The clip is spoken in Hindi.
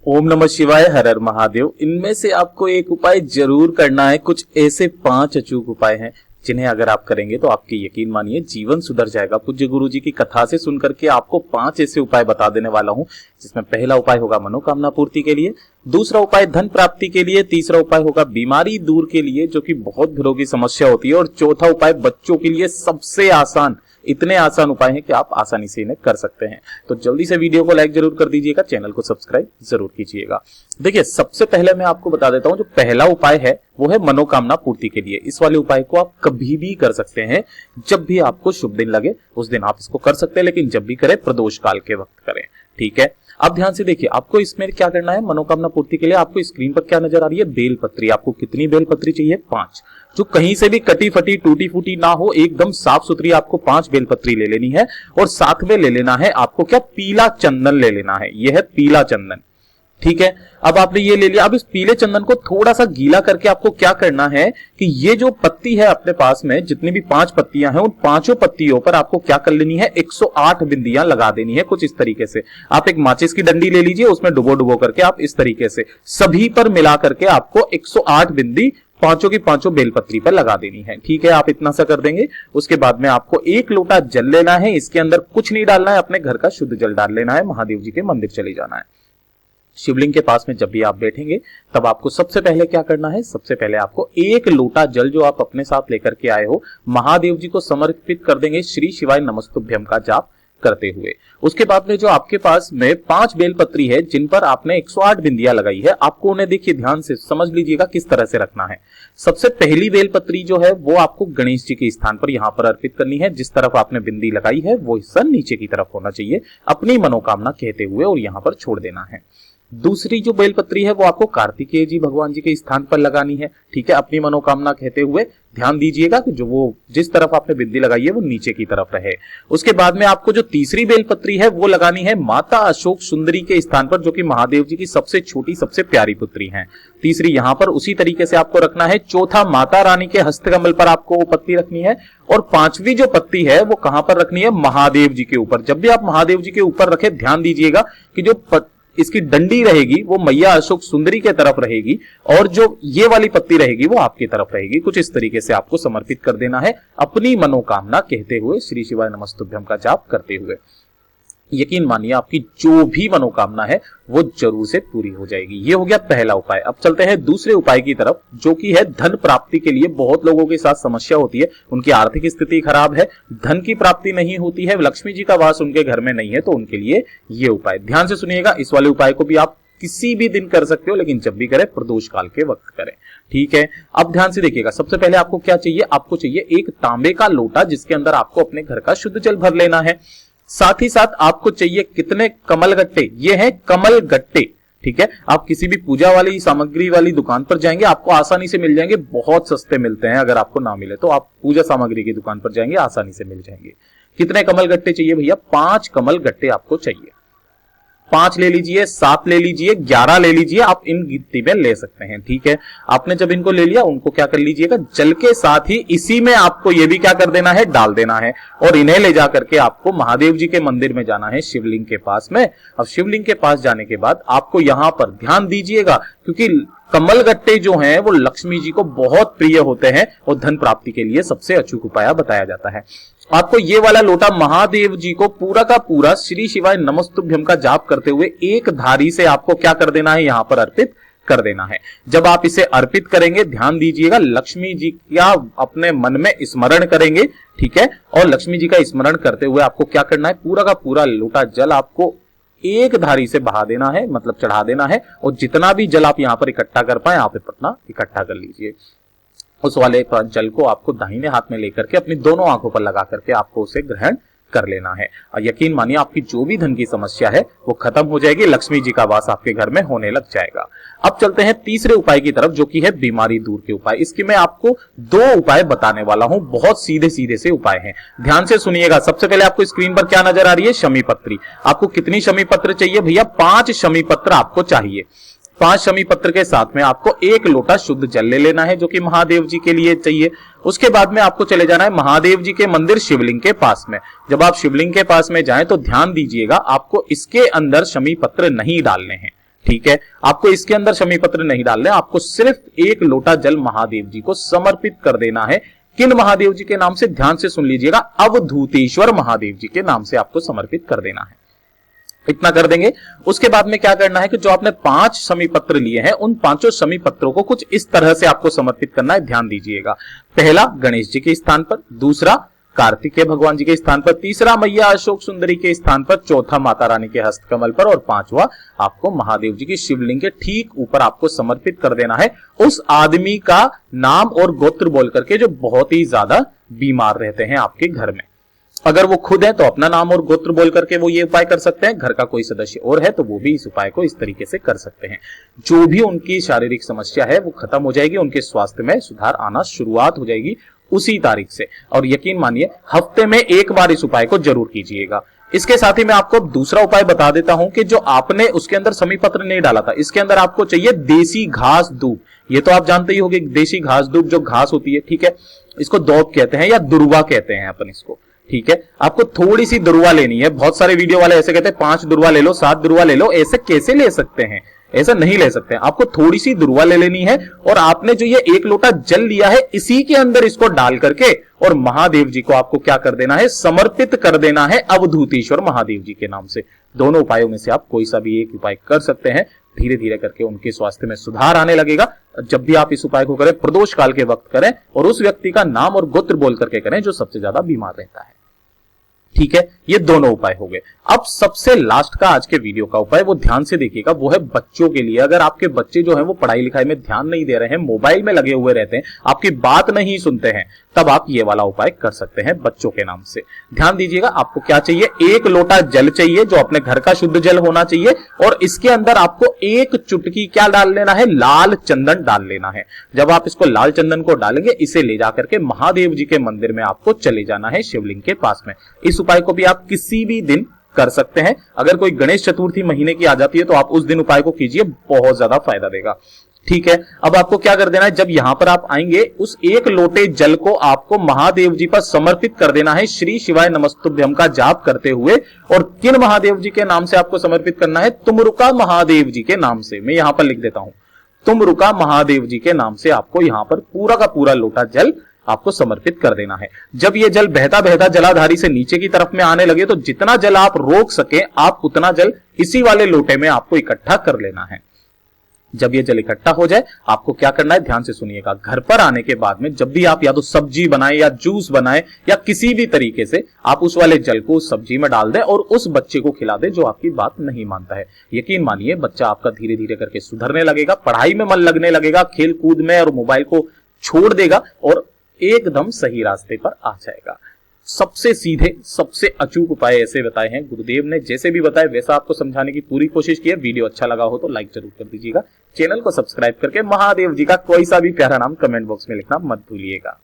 ओम नमः शिवाय, हर हर महादेव। इनमें से आपको एक उपाय जरूर करना है। कुछ ऐसे 5 अचूक उपाय हैं जिन्हें अगर आप करेंगे तो आपके यकीन मानिए जीवन सुधर जाएगा। पूज्य गुरु जी की कथा से सुनकर के आपको 5 ऐसे उपाय बता देने वाला हूं, जिसमें पहला उपाय होगा मनोकामना पूर्ति के लिए, दूसरा उपाय धन प्राप्ति के लिए, तीसरा उपाय होगा बीमारी दूर के लिए जो कि बहुत घरों की समस्या होती है, और चौथा उपाय बच्चों के लिए सबसे आसान। इतने आसान उपाय हैं कि आप आसानी से इन्हें कर सकते हैं। तो जल्दी से वीडियो को लाइक जरूर कर दीजिएगा, चैनल को सब्सक्राइब जरूर कीजिएगा। देखिए, सबसे पहले मैं आपको बता देता हूं, जो पहला उपाय है वो है मनोकामना पूर्ति के लिए। इस वाले उपाय को आप कभी भी कर सकते हैं, जब भी आपको शुभ दिन लगे उस दिन आप इसको कर सकते हैं, लेकिन जब भी करें प्रदोष काल के वक्त करें। ठीक है, अब ध्यान से देखिए, आपको इसमें क्या करना है। मनोकामना पूर्ति के लिए आपको स्क्रीन पर क्या नजर आ रही है, बेलपत्री। आपको कितनी बेलपत्री चाहिए? 5, जो कहीं से भी कटी फटी टूटी फूटी ना हो, एकदम साफ सुथरी आपको 5 बेलपत्री ले लेनी है। और साथ में ले लेना है आपको क्या, पीला चंदन ले लेना है। यह है पीला चंदन। ठीक है, अब आपने ये ले लिया। अब इस पीले चंदन को थोड़ा सा गीला करके आपको क्या करना है कि ये जो पत्ती है अपने पास में, जितनी भी 5 पत्तियां हैं, उन 5 पत्तियों पर आपको क्या कर लेनी है, 108 बिंदियां लगा देनी है। कुछ इस तरीके से आप एक माचिस की डंडी ले लीजिए, उसमें डुबो डुबो करके आप इस तरीके से सभी पर मिला करके आपको 108 बिंदी 5 की 5 बेलपत्री पर लगा देनी है। ठीक है, आप इतना सा कर देंगे। उसके बाद में आपको 1 लोटा जल लेना है। इसके अंदर कुछ नहीं डालना है, अपने घर का शुद्ध जल डाल लेना है। महादेव जी के मंदिर चले जाना है। शिवलिंग के पास में जब भी आप बैठेंगे तब आपको सबसे पहले क्या करना है, सबसे पहले आपको 1 लोटा जल जो आप अपने साथ लेकर के आए हो, महादेव जी को समर्पित कर देंगे श्री शिवाय नमस्तुभ्यम का जाप करते हुए। उसके बाद में जो आपके पास में 5 बेलपत्री है, जिन पर आपने 108 बिंदियां लगाई है, आपको उन्हें देखिए ध्यान से समझ लीजिएगा किस तरह से रखना है। सबसे पहली बेलपत्री जो है वो आपको गणेश जी के स्थान पर यहां पर अर्पित करनी है। जिस तरफ आपने बिंदी लगाई है वो हिस्सा नीचे की तरफ होना चाहिए, अपनी मनोकामना कहते हुए, और यहां पर छोड़ देना है। दूसरी जो बेलपत्री है वो आपको कार्तिकेय जी भगवान जी के स्थान पर लगानी है। ठीक है, अपनी मनोकामना कहते हुए ध्यान दीजिएगा कि जो वो जिस तरफ आपने बिंदी लगाई है वो नीचे की तरफ रहे। उसके बाद में आपको जो तीसरी बेलपत्री है वो लगानी है माता अशोक सुंदरी के स्थान पर, जो कि महादेव जी की सबसे छोटी सबसे प्यारी पुत्री हैं। तीसरी यहां पर उसी तरीके से आपको रखना है। चौथा माता रानी के हस्तकमल पर आपको वो पत्ती रखनी है। और 5वीं जो पत्ती है वो कहां पर रखनी है, महादेव जी के ऊपर। जब भी आप महादेव जी के ऊपर रखे, ध्यान दीजिएगा कि जो इसकी डंडी रहेगी वो मैया अशोक सुंदरी के तरफ रहेगी, और जो ये वाली पत्ती रहेगी वो आपकी तरफ रहेगी। कुछ इस तरीके से आपको समर्पित कर देना है, अपनी मनोकामना कहते हुए, श्री शिवाय नमस्तुभ्यम का जाप करते हुए। यकीन मानिए आपकी जो भी मनोकामना है वो जरूर से पूरी हो जाएगी। ये हो गया पहला उपाय। अब चलते हैं दूसरे उपाय की तरफ, जो कि है धन प्राप्ति के लिए। बहुत लोगों के साथ समस्या होती है, उनकी आर्थिक स्थिति खराब है, धन की प्राप्ति नहीं होती है, लक्ष्मी जी का वास उनके घर में नहीं है, तो उनके लिए ये उपाय ध्यान से सुनिएगा। इस वाले उपाय को भी आप किसी भी दिन कर सकते हो, लेकिन जब भी करें प्रदोष काल के वक्त करें। ठीक है, अब ध्यान से देखिएगा। सबसे पहले आपको क्या चाहिए, आपको चाहिए एक तांबे का लोटा, जिसके अंदर आपको अपने घर का शुद्ध जल भर लेना है। साथ ही साथ आपको चाहिए कितने कमल गट्टे, ये हैं कमल गट्टे। ठीक है, आप किसी भी पूजा वाली सामग्री वाली दुकान पर जाएंगे, आपको आसानी से मिल जाएंगे, बहुत सस्ते मिलते हैं। अगर आपको ना मिले तो आप पूजा सामग्री की दुकान पर जाएंगे, आसानी से मिल जाएंगे। कितने कमल गट्टे चाहिए भैया? 5 कमल गट्टे आपको चाहिए। 5 ले लीजिए, 7 ले लीजिए, 11 ले लीजिए, आप इन गिनती में ले सकते हैं। ठीक है, आपने जब इनको ले लिया, उनको क्या कर लीजिएगा, जल के साथ ही इसी में आपको ये भी क्या कर देना है, डाल देना है। और इन्हें ले जाकर के आपको महादेव जी के मंदिर में जाना है, शिवलिंग के पास में। अब शिवलिंग के पास जाने के बाद आपको यहां पर ध्यान दीजिएगा, क्योंकि कमल गट्टे जो हैं वो लक्ष्मी जी को बहुत प्रिय होते हैं, और धन प्राप्ति के लिए सबसे अचूक उपाय बताया जाता है। आपको ये वाला लोटा महादेव जी को पूरा का पूरा श्री शिवाय नमस्तुभ्यम का जाप करते हुए एक धारी से आपको क्या कर देना है, यहां पर अर्पित कर देना है। जब आप इसे अर्पित करेंगे, ध्यान दीजिएगा, लक्ष्मी जी का अपने मन में स्मरण करेंगे। ठीक है, और लक्ष्मी जी का स्मरण करते हुए आपको क्या करना है, पूरा का पूरा लोटा जल आपको एक धारी से बहा देना है, मतलब चढ़ा देना है। और जितना भी जल आप यहां पर इकट्ठा कर पाए, आप अपना इकट्ठा कर लीजिए। उस वाले जल को आपको दाहिने हाथ में लेकर के अपनी दोनों आंखों पर लगा करके आपको उसे ग्रहण कर लेना है। और यकीन मानिए आपकी जो भी धन की समस्या है वो खत्म हो जाएगी, लक्ष्मी जी का वास आपके घर में होने लग जाएगा। अब चलते हैं तीसरे उपाय की तरफ, जो कि है बीमारी दूर के उपाय। इसकी मैं आपको 2 उपाय बताने वाला हूं, बहुत सीधे सीधे से उपाय हैं, ध्यान से सुनिएगा। सबसे पहले आपको स्क्रीन पर क्या नजर आ रही है, शमी पत्री। आपको कितनी शमी पत्र चाहिए भैया? 5 शमी पत्र आपको चाहिए। 5 शमी पत्र के साथ में आपको 1 लोटा शुद्ध जल ले लेना है, जो कि महादेव जी के लिए चाहिए। उसके बाद में आपको चले जाना है महादेव जी के मंदिर शिवलिंग के पास में। जब आप शिवलिंग के पास में जाएं तो ध्यान दीजिएगा, आपको इसके अंदर शमी पत्र नहीं डालने हैं। ठीक है, आपको इसके अंदर शमी पत्र नहीं डालने, आपको सिर्फ एक लोटा जल महादेव जी को समर्पित कर देना है। किन महादेव जी के नाम से? ध्यान से सुन लीजिएगा, अवधूतेश्वर महादेव जी के नाम से आपको समर्पित कर देना है। इतना कर देंगे। उसके बाद में क्या करना है कि जो आपने 5 शमी पत्र लिए हैं, उन 5 शमी पत्रों को कुछ इस तरह से आपको समर्पित करना है। ध्यान दीजिएगा, पहला गणेश जी के स्थान पर, दूसरा कार्तिकेय भगवान जी के स्थान पर, तीसरा मैया अशोक सुंदरी के स्थान पर, चौथा माता रानी के हस्तकमल पर, और 5वां आपको महादेव जी की शिवलिंग के ठीक ऊपर आपको समर्पित कर देना है। उस आदमी का नाम और गोत्र बोल करके जो बहुत ही ज्यादा बीमार रहते हैं आपके घर में। अगर वो खुद है तो अपना नाम और गोत्र बोल करके वो ये उपाय कर सकते हैं, घर का कोई सदस्य और है तो वो भी इस उपाय को इस तरीके से कर सकते हैं। जो भी उनकी शारीरिक समस्या है वो खत्म हो जाएगी, उनके स्वास्थ्य में सुधार आना शुरुआत हो जाएगी उसी तारीख से। और यकीन मानिए हफ्ते में एक बार इस उपाय को जरूर कीजिएगा। इसके साथ ही मैं आपको दूसरा उपाय बता देता हूं कि जो आपने उसके अंदर शमी पत्र नहीं डाला था, इसके अंदर आपको चाहिए देसी घास दूब। ये तो आप जानते ही होंगे, देसी घास दूब जो घास होती है, ठीक है, इसको दौब कहते हैं या दुर्वा कहते हैं अपन इसको। ठीक है, आपको थोड़ी सी दुर्वा लेनी है। बहुत सारे वीडियो वाले ऐसे कहते हैं 5 दुर्वा ले लो, 7 दुर्वा ले लो। ऐसे कैसे ले सकते हैं? ऐसा नहीं ले सकते। आपको थोड़ी सी दुर्वा ले लेनी है और आपने जो ये 1 लोटा जल लिया है इसी के अंदर इसको डाल करके और महादेव जी को आपको क्या कर देना है? समर्पित कर देना है अवधूतेश्वर महादेव जी के नाम से। दोनों उपायों में से आप कोई सा भी एक उपाय कर सकते हैं। धीरे धीरे करके उनके स्वास्थ्य में सुधार आने लगेगा। जब भी आप इस उपाय को करें प्रदोष काल के वक्त करें और उस व्यक्ति का नाम और गोत्र बोल करके करें जो सबसे ज्यादा बीमार रहता है। ठीक है, ये दोनों उपाय हो गए। अब सबसे लास्ट का आज के वीडियो का उपाय वो ध्यान से देखिएगा, वो है बच्चों के लिए। अगर आपके बच्चे जो हैं वो पढ़ाई लिखाई में ध्यान नहीं दे रहे हैं, मोबाइल में लगे हुए रहते हैं, आपकी बात नहीं सुनते हैं, तब आप ये वाला उपाय कर सकते हैं बच्चों के नाम से। ध्यान दीजिएगा, आपको क्या चाहिए? 1 लोटा जल चाहिए जो अपने घर का शुद्ध जल होना चाहिए और इसके अंदर आपको 1 चुटकी क्या डाल लेना है? लाल चंदन डाल लेना है। जब आप इसको लाल चंदन को डालेंगे, इसे ले जाकर के महादेव जी के मंदिर में आपको चले जाना है, शिवलिंग के पास में। इस उपाय को भी आप किसी भी दिन कर सकते हैं। अगर कोई गणेश चतुर्थी महीने की आ जाती है तो आप उस दिन उपाय को कीजिए, बहुत ज्यादा फायदा देगा। ठीक है, अब आपको क्या कर देना है? जब यहां पर आप आएंगे उस 1 लोटे जल को आपको महादेव जी पर समर्पित कर देना है। श्री शिवाय नमस्तुभ्यम का जाप करते हुए। और किन महादेव जी के नाम से आपको समर्पित करना है? तुमरुका महादेव जी के नाम से। मैं यहां पर लिख देता हूं, तुमरुका महादेव जी के नाम से आपको यहां पर पूरा का पूरा लोटा जल आपको समर्पित कर देना है। जब ये जल बहता बहता जलाधारी से नीचे की तरफ में आने लगे तो जितना जल आप रोक सके आप उतना जल इसी वाले लोटे में आपको इकट्ठा कर लेना है। जब ये जल इकट्ठा हो जाए आपको क्या करना है? ध्यान से सुनिएगा। घर पर आने के बाद में जब भी आप या तो सब्जी बनाएं या जूस बनाएं या किसी भी तरीके से आप उस वाले जल को उस सब्जी में डाल दें और उस बच्चे को खिला दें जो आपकी बात नहीं मानता है। यकीन मानिए बच्चा आपका धीरे धीरे करके सुधरने लगेगा, पढ़ाई में मन लगने लगेगा, खेल कूद में, और मोबाइल को छोड़ देगा और एकदम सही रास्ते पर आ जाएगा। सबसे सीधे सबसे अचूक उपाय ऐसे बताए हैं गुरुदेव ने, जैसे भी बताए वैसा आपको समझाने की पूरी कोशिश की है। वीडियो अच्छा लगा हो तो लाइक जरूर कर दीजिएगा। चैनल को सब्सक्राइब करके महादेव जी का कोई सा भी प्यारा नाम कमेंट बॉक्स में लिखना मत भूलिएगा।